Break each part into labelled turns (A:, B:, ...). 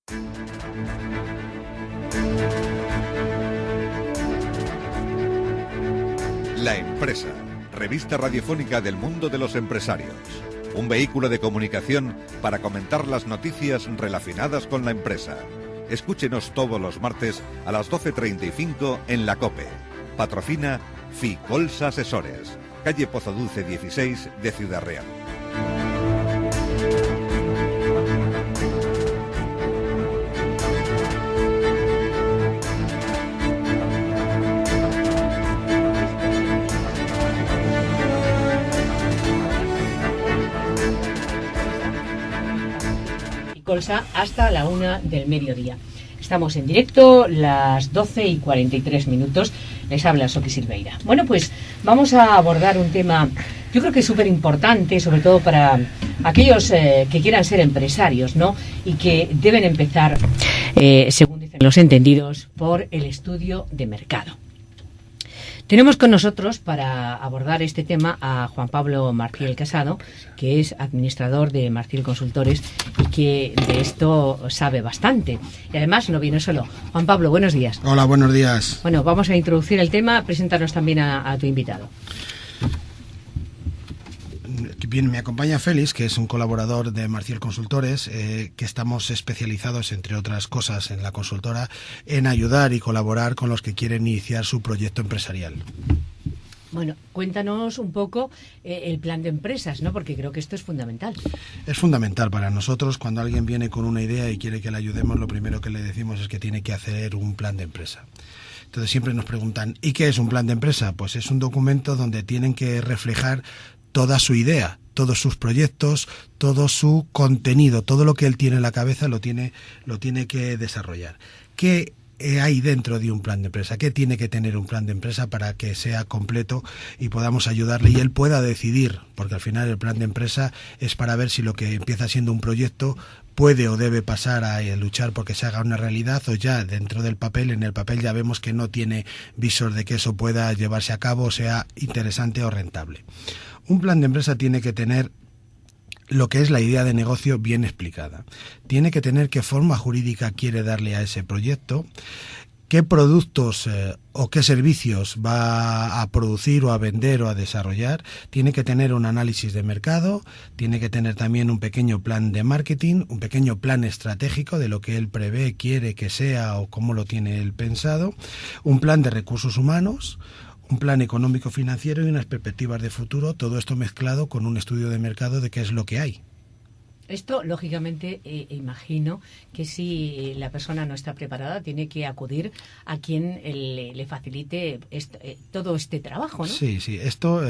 A: La Empresa, revista radiofónica del mundo de los empresarios. Un vehículo de comunicación para comentar las noticias relacionadas con la empresa. Escúchenos todos los martes a las 12:35 en la COPE. Patrocina Ficols Asesores, calle Pozo Dulce 16 de Ciudad Real.
B: Colsa hasta la 1 del mediodía. Estamos en directo, las 12:43. Les habla Soqui Silveira. Bueno, pues vamos a abordar un tema, yo creo que es súper importante, sobre todo para aquellos que quieran ser empresarios, ¿no? Y que deben empezar, según dicen los entendidos, por el estudio de mercado. Tenemos con nosotros para abordar este tema a Juan Pablo Marcial Casado, que es administrador de Marcial Consultores y que de esto sabe bastante. Y además no viene solo. Juan Pablo, buenos días.
C: Hola, buenos días.
B: Bueno, vamos a introducir el tema. Preséntanos también a tu invitado.
C: Bien, me acompaña Félix, que es un colaborador de Marcial Consultores, que estamos especializados, entre otras cosas, en la consultora, en ayudar y colaborar con los que quieren iniciar su proyecto empresarial.
B: Bueno, cuéntanos un poco el plan de empresas, ¿no? Porque creo que esto es fundamental.
C: Es fundamental para nosotros. Cuando alguien viene con una idea y quiere que le ayudemos, lo primero que le decimos es que tiene que hacer un plan de empresa. Entonces siempre nos preguntan, ¿y qué es un plan de empresa? Pues es un documento donde tienen que reflejar toda su idea, todos sus proyectos, todo su contenido, todo lo que él tiene en la cabeza lo tiene que desarrollar. ¿Qué hay dentro de un plan de empresa? ¿Qué tiene que tener un plan de empresa para que sea completo y podamos ayudarle y él pueda decidir? Porque al final el plan de empresa es para ver si lo que empieza siendo un proyecto puede o debe pasar a luchar porque se haga una realidad, o ya dentro del papel, en el papel ya vemos que no tiene visor de que eso pueda llevarse a cabo o sea interesante o rentable. Un plan de empresa tiene que tener lo que es la idea de negocio bien explicada. Tiene que tener qué forma jurídica quiere darle a ese proyecto, qué productos o qué servicios va a producir o a vender o a desarrollar. Tiene que tener un análisis de mercado, tiene que tener también un pequeño plan de marketing, un pequeño plan estratégico de lo que él prevé, quiere que sea o cómo lo tiene él pensado, un plan de recursos humanos, un plan económico financiero y unas perspectivas de futuro, todo esto mezclado con un estudio de mercado de qué es lo que hay.
B: Esto, lógicamente, imagino que si la persona no está preparada, tiene que acudir a quien le facilite todo este trabajo, ¿no?
C: Sí, esto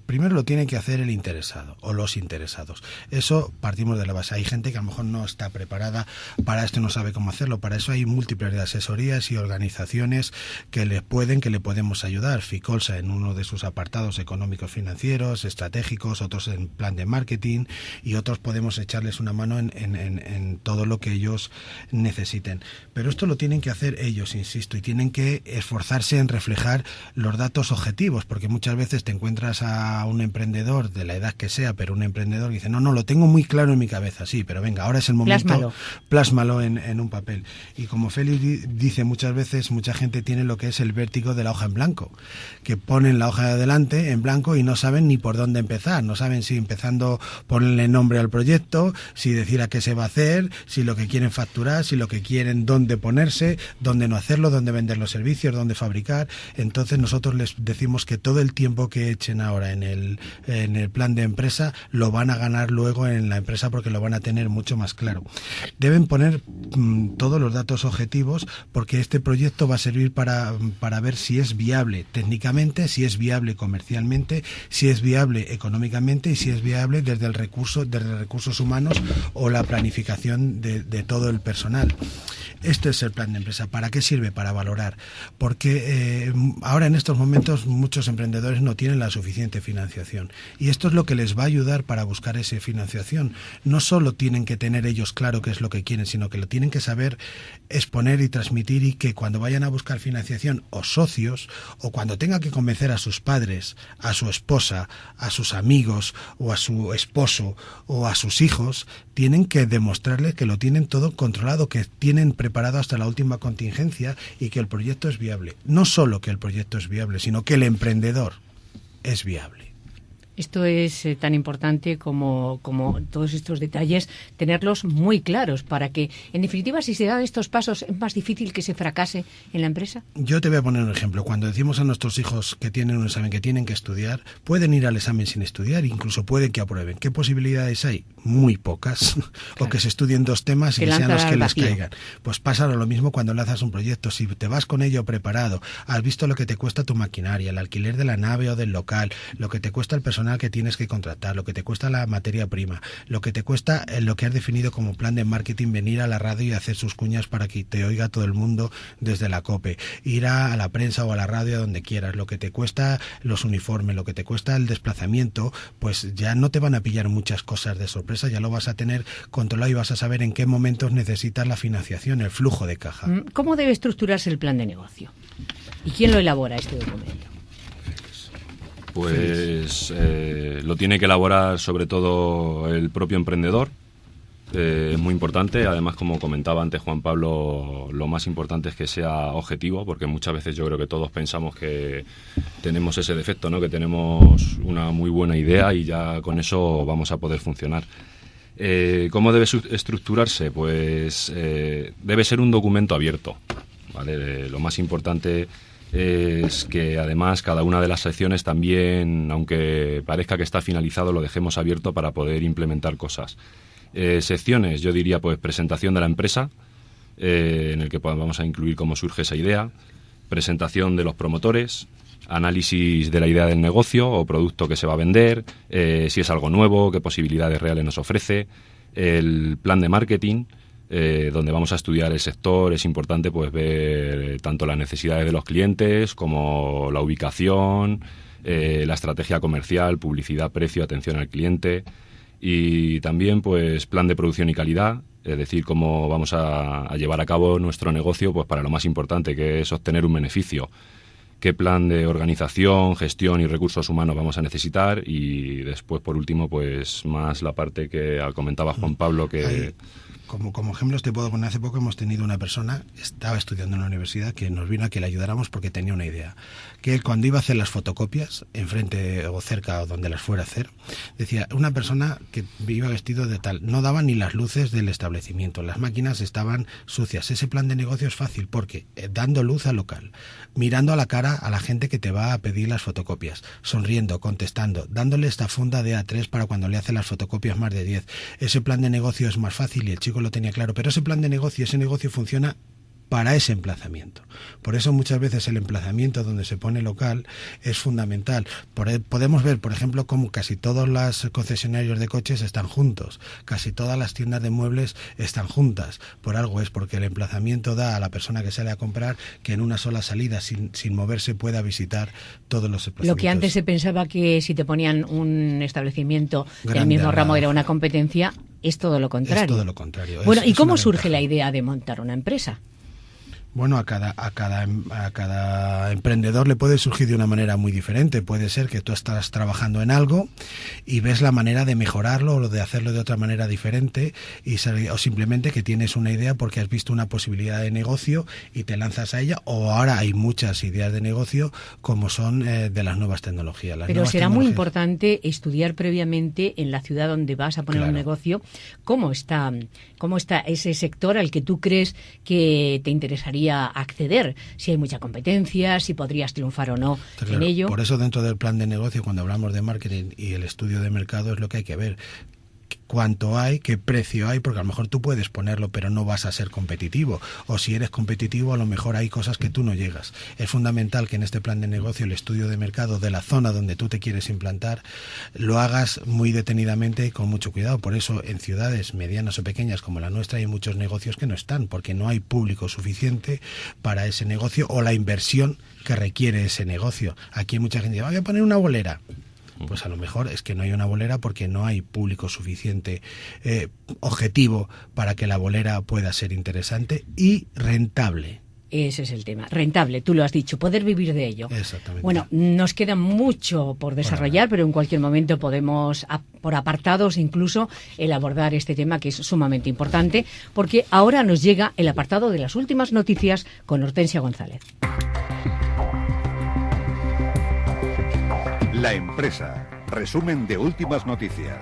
C: primero lo tiene que hacer el interesado o los interesados. Eso partimos de la base. Hay gente que a lo mejor no está preparada para esto, no sabe cómo hacerlo. Para eso hay múltiples de asesorías y organizaciones que le podemos ayudar. Ficolsa en uno de sus apartados económicos financieros, estratégicos, otros en plan de marketing y otros podemos echarles una mano en todo lo que ellos necesiten. Pero esto lo tienen que hacer ellos, insisto, y tienen que esforzarse en reflejar los datos objetivos, porque muchas veces te encuentras a un emprendedor de la edad que sea, pero un emprendedor que dice, no, lo tengo muy claro en mi cabeza, sí, pero venga, ahora es el momento, plásmalo en un papel. Y como Félix dice muchas veces, mucha gente tiene lo que es el vértigo de la hoja en blanco, que ponen la hoja de adelante en blanco y no saben ni por dónde empezar, no saben si empezando ponerle nombre al proyecto, si decir a qué se va a hacer, si lo que quieren facturar, si lo que quieren dónde ponerse, dónde no hacerlo, dónde vender los servicios, dónde fabricar. Entonces nosotros les decimos que todo el tiempo que echen ahora en el plan de empresa lo van a ganar luego en la empresa porque lo van a tener mucho más claro. Deben poner todos los datos objetivos porque este proyecto va a servir para ver si es viable técnicamente, si es viable comercialmente, si es viable económicamente y si es viable desde recursos humanos o la planificación de todo el personal. Este es el plan de empresa. ¿Para qué sirve? Para valorar. Porque ahora en estos momentos muchos emprendedores no tienen la suficiente financiación. Y esto es lo que les va a ayudar para buscar esa financiación. No solo tienen que tener ellos claro qué es lo que quieren, sino que lo tienen que saber exponer y transmitir, y que cuando vayan a buscar financiación o socios, o cuando tengan que convencer a sus padres, a su esposa, a sus amigos o a su esposo o a sus hijos, tienen que demostrarles que lo tienen todo controlado, que tienen preparado hasta la última contingencia y que el proyecto es viable. No solo que el proyecto es viable, sino que el emprendedor es viable.
B: Esto es tan importante como todos estos detalles, tenerlos muy claros para que, en definitiva, si se dan estos pasos, es más difícil que se fracase en la empresa.
C: Yo te voy a poner un ejemplo. Cuando decimos a nuestros hijos que tienen un examen, que tienen que estudiar, pueden ir al examen sin estudiar, incluso pueden que aprueben. ¿Qué posibilidades hay? Muy pocas. Claro. O que se estudien 2 temas y que sean los que les caigan. Pues pasa lo mismo cuando lanzas un proyecto. Si te vas con ello preparado, has visto lo que te cuesta tu maquinaria, el alquiler de la nave o del local, lo que te cuesta el personal que tienes que contratar, lo que te cuesta la materia prima, lo que te cuesta lo que has definido como plan de marketing, venir a la radio y hacer sus cuñas para que te oiga todo el mundo desde la COPE, ir a la prensa o a la radio, a donde quieras, lo que te cuesta los uniformes, lo que te cuesta el desplazamiento, pues ya no te van a pillar muchas cosas de sorpresa, ya lo vas a tener controlado y vas a saber en qué momentos necesitas la financiación, el flujo de caja.
B: ¿Cómo debe estructurarse el plan de negocio? ¿Y quién lo elabora, este documento?
D: Pues lo tiene que elaborar sobre todo el propio emprendedor. Es muy importante. Además, como comentaba antes Juan Pablo, lo más importante es que sea objetivo, porque muchas veces yo creo que todos pensamos que tenemos ese defecto, ¿no? Que tenemos una muy buena idea y ya con eso vamos a poder funcionar. ¿Cómo debe estructurarse? Pues debe ser un documento abierto, ¿vale? Lo más importante es que además cada una de las secciones también, aunque parezca que está finalizado, lo dejemos abierto para poder implementar cosas. Secciones, yo diría, pues presentación de la empresa, en el que vamos a incluir cómo surge esa idea, presentación de los promotores, análisis de la idea del negocio o producto que se va a vender, si es algo nuevo, qué posibilidades reales nos ofrece, el plan de marketing, donde vamos a estudiar el sector. Es importante pues ver tanto las necesidades de los clientes como la ubicación, la estrategia comercial, publicidad, precio, atención al cliente, y también pues plan de producción y calidad, es decir, cómo vamos a llevar a cabo nuestro negocio pues para lo más importante, que es obtener un beneficio. Qué plan de organización, gestión y recursos humanos vamos a necesitar, y después, por último, pues más la parte que comentaba Juan Pablo, que...
C: Como ejemplos te puedo poner, hace poco hemos tenido una persona, estaba estudiando en la universidad, que nos vino a que le ayudáramos porque tenía una idea, que él cuando iba a hacer las fotocopias, enfrente o cerca o donde las fuera a hacer, decía, una persona que iba vestido de tal, no daba ni las luces del establecimiento, las máquinas estaban sucias. Ese plan de negocio es fácil porque dando luz al local, mirando a la cara a la gente que te va a pedir las fotocopias, sonriendo, contestando, dándole esta funda de A3 para cuando le hace las fotocopias más de 10. Ese plan de negocio es más fácil y el chico lo tenía claro, pero ese plan de negocio, ese negocio funciona para ese emplazamiento. Por eso muchas veces el emplazamiento donde se pone local es fundamental. Podemos ver, por ejemplo, cómo casi todos los concesionarios de coches están juntos, casi todas las tiendas de muebles están juntas. Por algo es porque el emplazamiento da a la persona que sale a comprar que en una sola salida, sin moverse, pueda visitar todos los emplazamientos.
B: Lo que antes se pensaba que si te ponían un establecimiento del mismo ramo era una competencia, es todo lo contrario.
C: Es todo lo contrario.
B: Bueno, ¿y cómo surge la idea de montar una empresa?
C: Bueno, a cada emprendedor le puede surgir de una manera muy diferente. Puede ser que tú estás trabajando en algo y ves la manera de mejorarlo o de hacerlo de otra manera diferente, o simplemente que tienes una idea porque has visto una posibilidad de negocio y te lanzas a ella. O ahora hay muchas ideas de negocio como son de las nuevas tecnologías.
B: Pero será muy importante estudiar previamente en la ciudad donde vas a poner un negocio cómo está ese sector al que tú crees que te interesaría acceder, si hay mucha competencia, si podrías triunfar o no en ello.
C: Por eso dentro del plan de negocio, cuando hablamos de marketing y el estudio de mercado, es lo que hay que ver. cuánto hay, qué precio hay, porque a lo mejor tú puedes ponerlo, pero no vas a ser competitivo. O si eres competitivo, a lo mejor hay cosas que tú no llegas. Es fundamental que en este plan de negocio el estudio de mercado de la zona donde tú te quieres implantar lo hagas muy detenidamente y con mucho cuidado. Por eso en ciudades medianas o pequeñas como la nuestra hay muchos negocios que no están, porque no hay público suficiente para ese negocio o la inversión que requiere ese negocio. Aquí hay mucha gente que dice, voy a poner una bolera. Pues a lo mejor es que no hay una bolera porque no hay público suficiente objetivo para que la bolera pueda ser interesante y rentable.
B: Ese es el tema, rentable, tú lo has dicho, poder vivir de ello.
C: Exactamente.
B: Bueno, nos queda mucho por desarrollar, pero en cualquier momento podemos, por apartados incluso, el abordar este tema que es sumamente importante, porque ahora nos llega el apartado de las últimas noticias con Hortensia González.
A: La Empresa. Resumen de últimas noticias.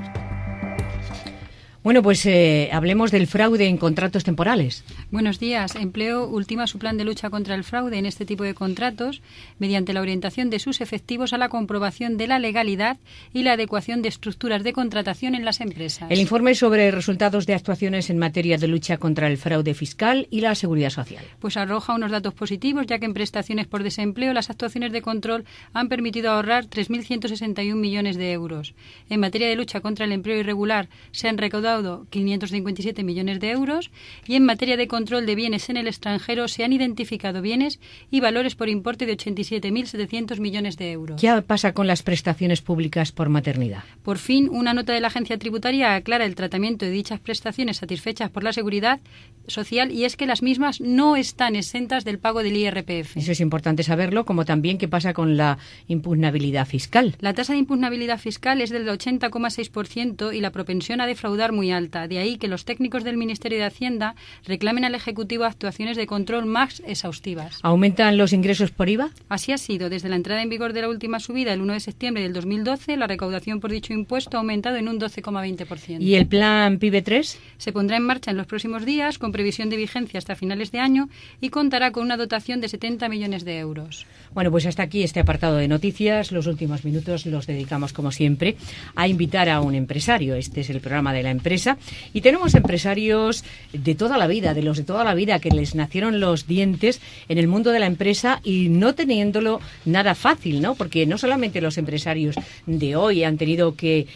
B: Bueno, pues hablemos del fraude en contratos temporales.
E: Buenos días. Empleo ultima su plan de lucha contra el fraude en este tipo de contratos mediante la orientación de sus efectivos a la comprobación de la legalidad y la adecuación de estructuras de contratación en las empresas.
B: El informe sobre resultados de actuaciones en materia de lucha contra el fraude fiscal y la seguridad social.
E: Pues arroja unos datos positivos, ya que en prestaciones por desempleo las actuaciones de control han permitido ahorrar 3.161 millones de euros. En materia de lucha contra el empleo irregular se han recaudado 557 millones de euros y en materia de control de bienes en el extranjero se han identificado bienes y valores por importe de 87.700 millones de euros.
B: ¿Qué pasa con las prestaciones públicas por maternidad?
E: Por fin, una nota de la agencia tributaria aclara el tratamiento de dichas prestaciones satisfechas por la Seguridad Social y es que las mismas no están exentas del pago del IRPF.
B: Eso es importante saberlo, como también qué pasa con la impugnabilidad fiscal.
E: La tasa de impugnabilidad fiscal es del 80,6% y la propensión a defraudar muy alta. De ahí que los técnicos del Ministerio de Hacienda reclamen al Ejecutivo actuaciones de control más exhaustivas.
B: ¿Aumentan los ingresos por IVA?
E: Así ha sido. Desde la entrada en vigor de la última subida, el 1 de septiembre del 2012, la recaudación por dicho impuesto ha aumentado en un 12,20%.
B: ¿Y el plan PIB 3?
E: Se pondrá en marcha en los próximos días, con previsión de vigencia hasta finales de año, y contará con una dotación de 70 millones de euros.
B: Bueno, pues hasta aquí este apartado de noticias. Los últimos minutos los dedicamos, como siempre, a invitar a un empresario. Este es el programa de la empresa. Y tenemos empresarios de toda la vida, de los de toda la vida, que les nacieron los dientes en el mundo de la empresa y no teniéndolo nada fácil, ¿no? Porque no solamente los empresarios de hoy han tenido que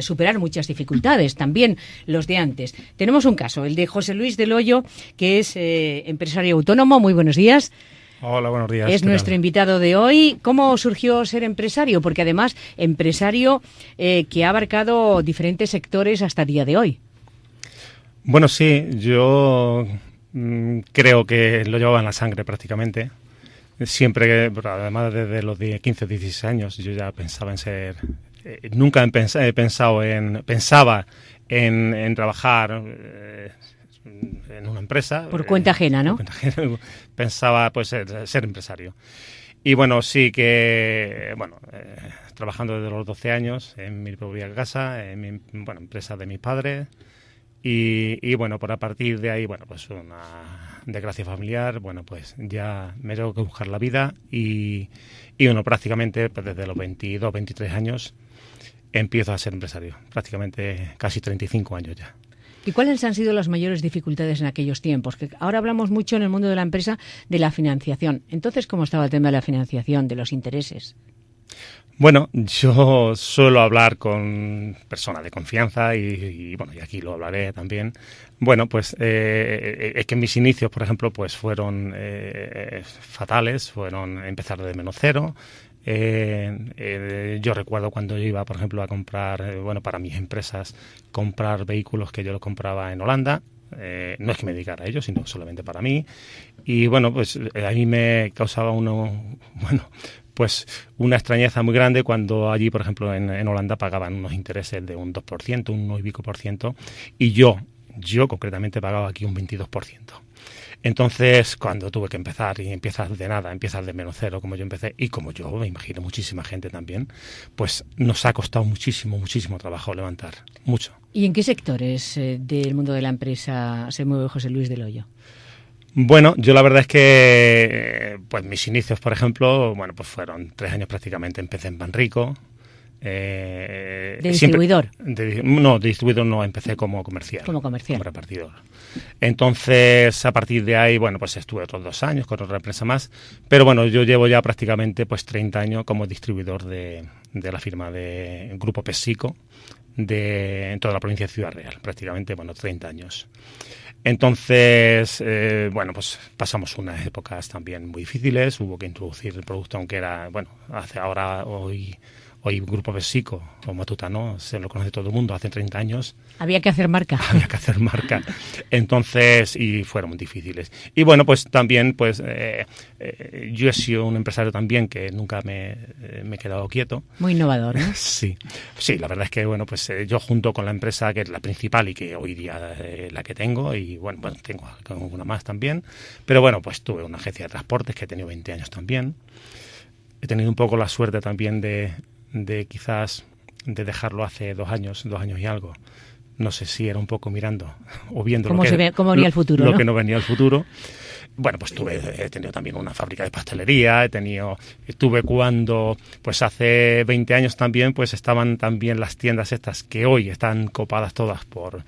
B: superar muchas dificultades, también los de antes. Tenemos un caso, el de José Luis del Hoyo, que es empresario autónomo. Muy buenos días.
F: Hola, buenos días.
B: Es nuestro invitado de hoy. ¿Cómo surgió ser empresario? Porque además, empresario que ha abarcado diferentes sectores hasta el día de hoy.
F: Bueno, sí, yo creo que lo llevaba en la sangre prácticamente. Siempre, además desde los 15 o 16 años, yo ya pensaba en ser... nunca pensaba en trabajar... en una empresa.
B: Por cuenta ajena, ¿no?
F: Pensaba pues ser empresario. Y bueno, sí que, trabajando desde los 12 años en mi propia casa, en mi empresa de mis padres. Y bueno, por a partir de ahí, pues una desgracia familiar, pues ya me tengo que buscar la vida y prácticamente pues desde los 22, 23 años empiezo a ser empresario. Prácticamente casi 35 años ya.
B: ¿Y cuáles han sido las mayores dificultades en aquellos tiempos? Que ahora hablamos mucho en el mundo de la empresa de la financiación. Entonces, ¿cómo estaba el tema de la financiación, de los intereses?
F: Bueno, yo suelo hablar con personas de confianza y aquí lo hablaré también. Bueno, pues es que mis inicios, por ejemplo, pues fueron fatales, fueron empezar de menos cero. Yo recuerdo cuando yo iba, por ejemplo, a comprar, para mis empresas, comprar vehículos que yo los compraba en Holanda. No es que me dedicara a ellos, sino solamente para mí. Y pues a mí me causaba una extrañeza muy grande cuando allí, por ejemplo, en Holanda pagaban unos intereses de un 2%, un 9 y pico por ciento, y yo concretamente pagaba aquí un 22%. Entonces, cuando tuve que empezar y empiezas de nada, empiezas de menos cero, como yo empecé, y como yo, me imagino muchísima gente también, pues nos ha costado muchísimo trabajo levantar, mucho.
B: ¿Y en qué sectores del mundo de la empresa se mueve José Luis del Hoyo?
F: Bueno, yo la verdad es que pues mis inicios, por ejemplo, pues fueron 3 años prácticamente. Empecé en Banrico,
B: ¿De distribuidor?
F: No, de distribuidor no, empecé como comercial.
B: Como comercial.
F: Como repartidor. Entonces, a partir de ahí, bueno, pues estuve otros 2 años con otra empresa más. Pero bueno, yo llevo ya prácticamente pues 30 años como distribuidor de la firma de Grupo PepsiCo en toda la provincia de Ciudad Real. Prácticamente, bueno, 30 años. Entonces, bueno, pues pasamos unas épocas también muy difíciles. Hubo que introducir el producto, aunque era, bueno, Hoy Grupo PepsiCo o Matutano se lo conoce todo el mundo, hace 30 años.
B: Había que hacer marca.
F: Había que hacer marca. Entonces, y fueron muy difíciles. Y bueno, pues también, pues yo he sido un empresario también que nunca me he quedado quieto.
B: Muy innovador, ¿no?
F: Sí, la verdad es que, bueno, pues yo junto con la empresa que es la principal y que hoy día la que tengo, y bueno, tengo una más también, pero bueno, pues tuve una agencia de transportes que he tenido 20 años también. He tenido un poco la suerte también de quizás de dejarlo hace 2 años y algo. No sé si era un poco mirando o viendo
B: cómo venía el futuro,
F: lo que no venía el futuro. Bueno, pues he tenido también una fábrica de pastelería, estuve cuando, pues hace 20 años también, pues estaban también las tiendas estas que hoy están copadas todas por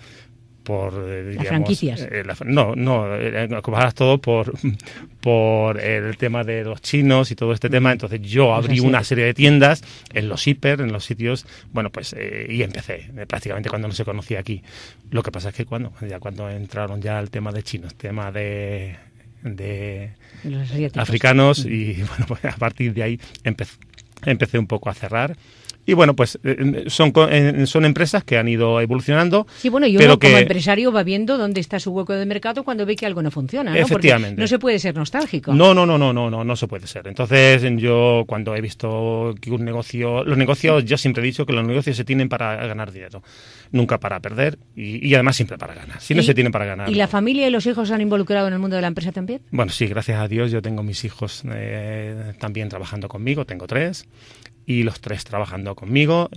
F: digamos,
B: las franquicias.
F: Copadas todo por el tema de los chinos y todo este tema. Entonces yo abrí una serie de tiendas en los hiper, en los sitios, bueno, pues y empecé prácticamente cuando no se conocía aquí. Lo que pasa es que cuando entraron ya el tema de chinos, tema de africanos, y bueno, pues a partir de ahí empecé un poco a cerrar. Y bueno, pues son empresas que han ido evolucionando.
B: Sí, bueno, y uno como empresario va viendo dónde está su hueco de mercado cuando ve que algo no funciona, ¿no?
F: Efectivamente.
B: Porque no se puede ser nostálgico.
F: No se puede ser. Entonces, yo cuando he visto que un negocio... Los negocios, yo siempre he dicho que los negocios se tienen para ganar dinero, nunca para perder y además siempre para ganar. Si no se tienen para ganar.
B: ¿Y la familia y los hijos se han involucrado en el mundo de la empresa también?
F: Bueno, sí, gracias a Dios yo tengo mis hijos también trabajando conmigo, tengo 3. Y los 3 trabajando conmigo,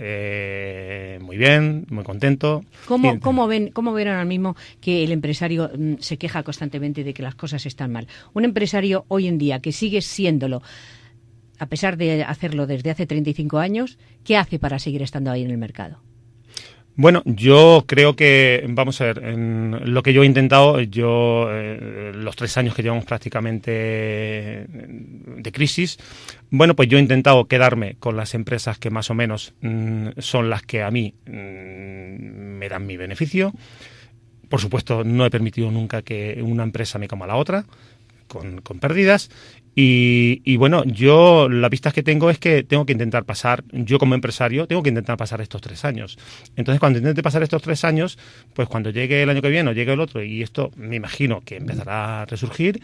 F: muy bien, muy contento.
B: ¿Cómo ven ahora mismo que el empresario se queja constantemente de que las cosas están mal? Un empresario hoy en día que sigue siéndolo, a pesar de hacerlo desde hace 35 años, ¿qué hace para seguir estando ahí en el mercado?
F: Bueno, yo creo que, vamos a ver, en lo que yo he intentado, los 3 años que llevamos prácticamente de crisis, bueno, pues yo he intentado quedarme con las empresas que más o menos son las que a mí me dan mi beneficio. Por supuesto, no he permitido nunca que una empresa me coma la otra, con pérdidas. Y bueno, yo las vistas que tengo es que tengo que intentar pasar, yo como empresario, tengo que intentar pasar estos 3 años. Entonces, cuando intente pasar estos 3 años, pues cuando llegue el año que viene o llegue el otro, y esto me imagino que empezará a resurgir,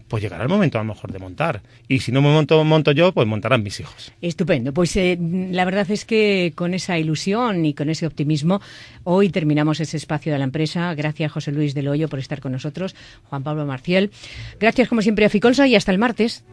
F: pues llegará el momento a lo mejor de montar. Y si no me monto yo, pues montarán mis hijos.
B: Estupendo. Pues la verdad es que con esa ilusión y con ese optimismo, hoy terminamos ese espacio de la empresa. Gracias, José Luis del Hoyo, por estar con nosotros. Juan Pablo Marcial. Gracias, como siempre, a Ficolsa, y hasta el martes.